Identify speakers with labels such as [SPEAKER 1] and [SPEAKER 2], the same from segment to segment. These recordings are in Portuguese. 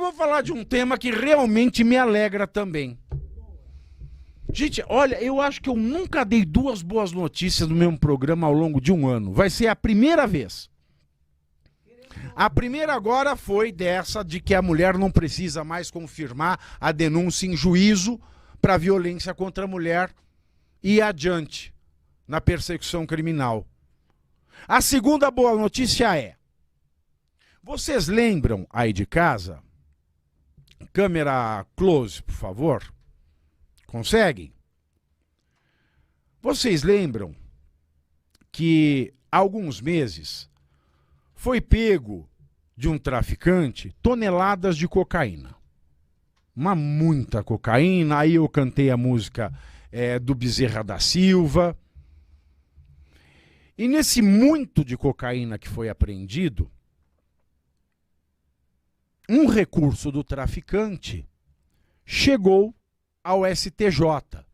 [SPEAKER 1] vou falar de um tema que realmente me alegra também. Gente, olha, eu acho que eu nunca dei duas boas notícias no mesmo programa ao longo de um ano. Vai ser a primeira vez. A primeira agora foi dessa de que a mulher não precisa mais confirmar a denúncia em juízo para violência contra a mulher e ir adiante na persecução criminal. A segunda boa notícia é: vocês lembram aí de casa? Câmera close, por favor. Conseguem? Vocês lembram que há alguns meses foi pego de um traficante toneladas de cocaína? Muita cocaína. Aí eu cantei a música do Bezerra da Silva. E nesse muito de cocaína que foi apreendido, um recurso do traficante chegou ao STJ,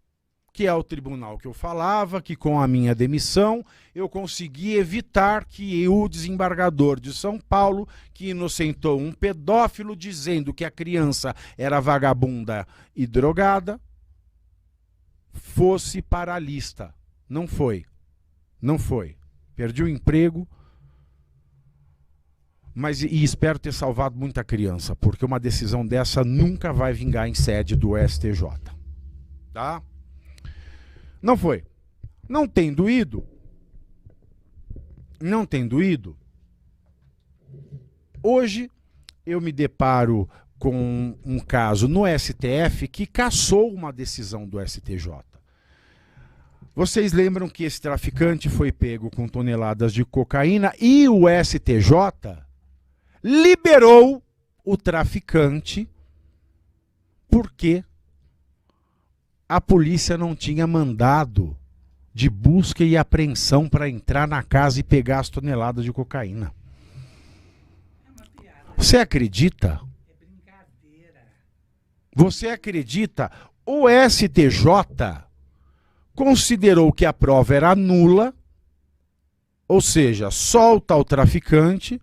[SPEAKER 1] que é o tribunal que eu falava, que com a minha demissão eu consegui evitar que o desembargador de São Paulo, que inocentou um pedófilo dizendo que a criança era vagabunda e drogada, fosse para a lista. Não foi. Não foi. Perdi o emprego, mas e espero ter salvado muita criança, porque uma decisão dessa nunca vai vingar em sede do STJ. Tá? Não foi. Não tem doído. Não tem doído. Hoje eu me deparo com um caso no STF que cassou uma decisão do STJ. Vocês lembram que esse traficante foi pego com toneladas de cocaína e o STJ liberou o traficante porque a polícia não tinha mandado de busca e apreensão para entrar na casa e pegar as toneladas de cocaína. Você acredita? Você acredita? O STJ considerou que a prova era nula, ou seja, solta o traficante,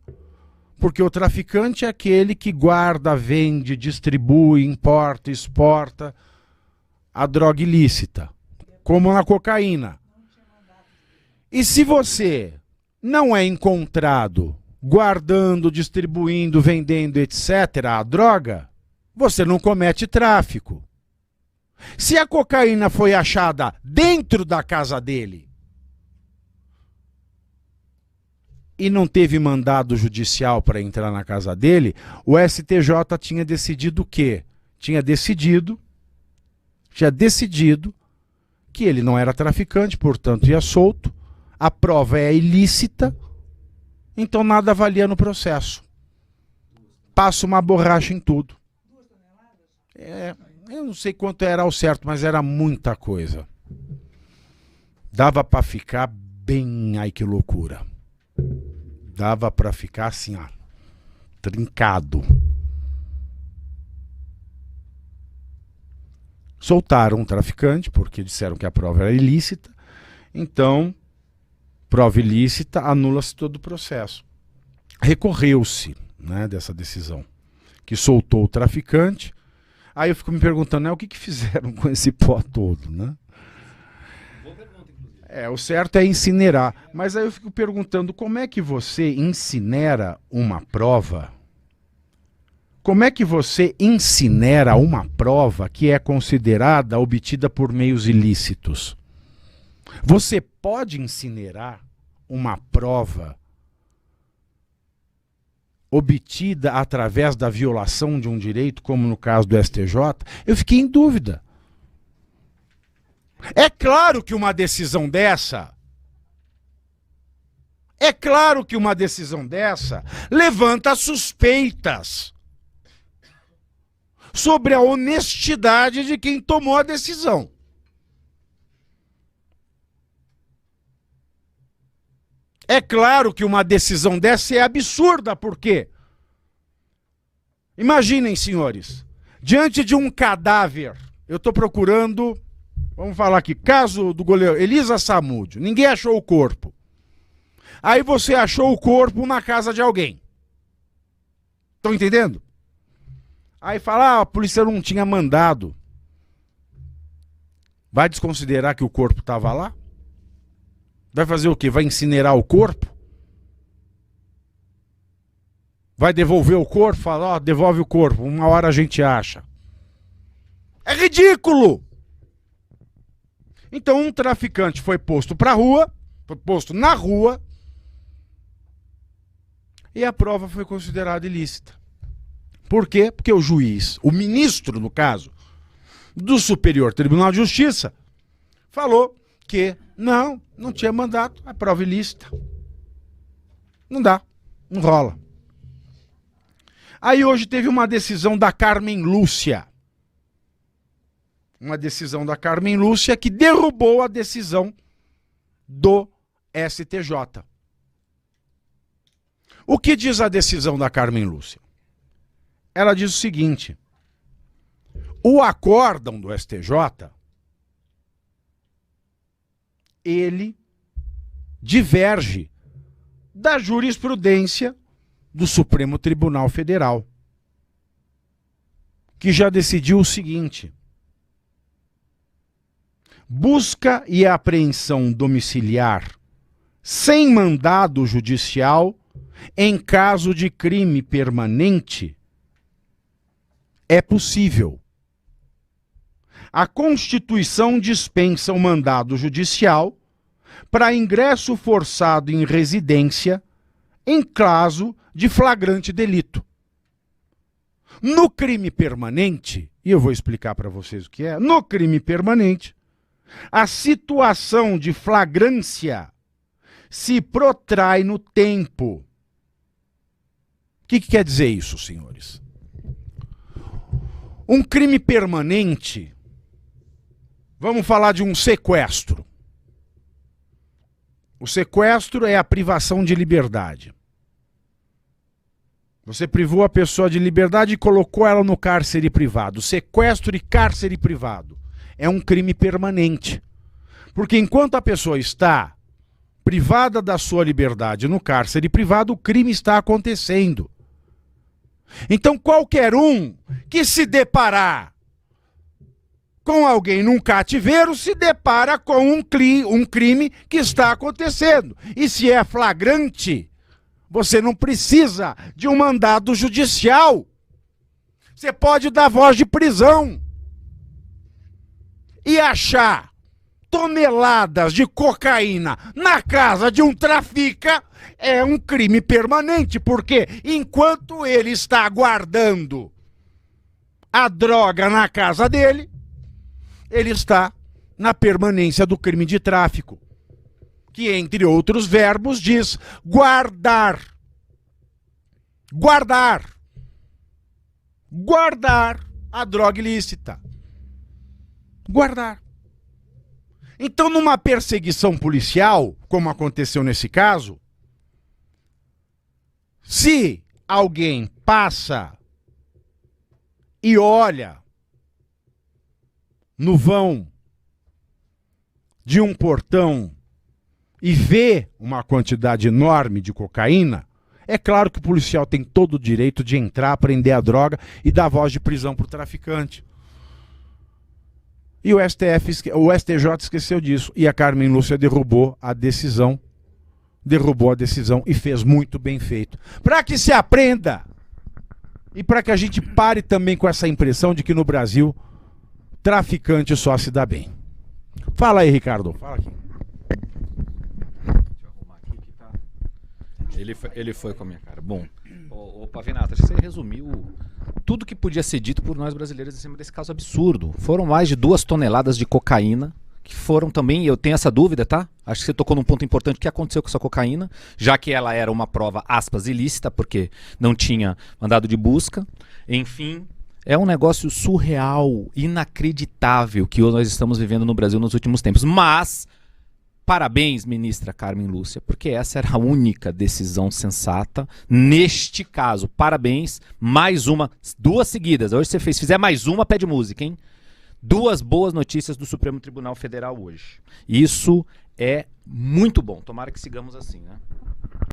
[SPEAKER 1] porque o traficante é aquele que guarda, vende, distribui, importa, exporta a droga ilícita, como na cocaína. E se você não é encontrado guardando, distribuindo, vendendo, etc., a droga, você não comete tráfico. Se a cocaína foi achada dentro da casa dele e não teve mandado judicial para entrar na casa dele, o STJ tinha decidido o quê? Tinha decidido que ele não era traficante, portanto ia solto, a prova é ilícita, então nada valia no processo. Passa uma borracha em tudo. Eu não sei quanto era ao certo, mas era muita coisa. Dava para ficar bem, ai que loucura. Dava para ficar assim, ó, trincado. Soltaram um traficante, porque disseram que a prova era ilícita. Então, prova ilícita, anula-se todo o processo. Recorreu-se, né, dessa decisão, que soltou o traficante. Aí eu fico me perguntando, né, o que fizeram com esse pó todo, né? O certo é incinerar. Mas aí eu fico perguntando, como é que você incinera uma prova? Como é que você incinera uma prova que é considerada obtida por meios ilícitos? Você pode incinerar uma prova obtida através da violação de um direito, como no caso do STJ? Eu fiquei em dúvida. É claro que uma decisão dessa levanta suspeitas sobre a honestidade de quem tomou a decisão. É claro que uma decisão dessa é absurda, por quê? Imaginem, senhores, diante de um cadáver, eu estou procurando, vamos falar aqui, caso do goleiro Elisa Samúdio, ninguém achou o corpo. Aí você achou o corpo na casa de alguém. Estão entendendo? Aí fala, a polícia não tinha mandado. Vai desconsiderar que o corpo estava lá? Vai fazer o quê? Vai incinerar o corpo? Vai devolver o corpo? Fala, ó, devolve o corpo, uma hora a gente acha. É ridículo! Então um traficante foi posto pra rua, foi posto na rua, e a prova foi considerada ilícita. Por quê? Porque o juiz, o ministro, no caso, do Superior Tribunal de Justiça, falou que não tinha mandato, é prova ilícita. Não dá, não rola. Aí hoje teve uma decisão da Carmen Lúcia. Uma decisão da Carmen Lúcia que derrubou a decisão do STJ. O que diz a decisão da Carmen Lúcia? Ela diz o seguinte: o acórdão do STJ, ele diverge da jurisprudência do Supremo Tribunal Federal, que já decidiu o seguinte: busca e apreensão domiciliar sem mandado judicial em caso de crime permanente é possível. A Constituição dispensa o mandado judicial para ingresso forçado em residência em caso de flagrante delito. No crime permanente, e eu vou explicar para vocês o que é, no crime permanente, a situação de flagrância se protrai no tempo. O que quer dizer isso, senhores? Um crime permanente, vamos falar de um sequestro. O sequestro é a privação de liberdade. Você privou a pessoa de liberdade e colocou ela no cárcere privado. Sequestro e cárcere privado é um crime permanente. Porque enquanto a pessoa está privada da sua liberdade no cárcere privado, o crime está acontecendo. Então qualquer um que se deparar com alguém num cativeiro se depara com um crime que está acontecendo. E se é flagrante, você não precisa de um mandado judicial. Você pode dar voz de prisão. E achar toneladas de cocaína na casa de um trafica é um crime permanente, porque enquanto ele está guardando a droga na casa dele, ele está na permanência do crime de tráfico, que, entre outros verbos, diz guardar. Guardar. Guardar a droga ilícita. Guardar. Então, numa perseguição policial, como aconteceu nesse caso, se alguém passa e olha no vão de um portão e vê uma quantidade enorme de cocaína, é claro que o policial tem todo o direito de entrar, prender a droga e dar voz de prisão para o traficante. E o STJ esqueceu disso. E a Carmen Lúcia derrubou a decisão e fez muito bem feito. Para que se aprenda e para que a gente pare também com essa impressão de que no Brasil traficante só se dá bem. Fala aí, Ricardo. Fala aqui.
[SPEAKER 2] Deixa eu arrumar aqui que tá... Ele foi com a minha cara. Bom, ô Pavinato, acho que você resumiu tudo que podia ser dito por nós brasileiros em cima desse caso absurdo. Foram mais de 2 toneladas de cocaína, que foram também, eu tenho essa dúvida, tá? Acho que você tocou num ponto importante, o que aconteceu com essa cocaína, já que ela era uma prova, aspas, ilícita, porque não tinha mandado de busca. Enfim, é um negócio surreal, inacreditável que nós estamos vivendo no Brasil nos últimos tempos. Mas, parabéns, ministra Carmen Lúcia, porque essa era a única decisão sensata neste caso. Parabéns, mais uma, 2 seguidas. Hoje você fizer mais uma, pede música, hein? 2 boas notícias do Supremo Tribunal Federal hoje. Isso é muito bom. Tomara que sigamos assim, né?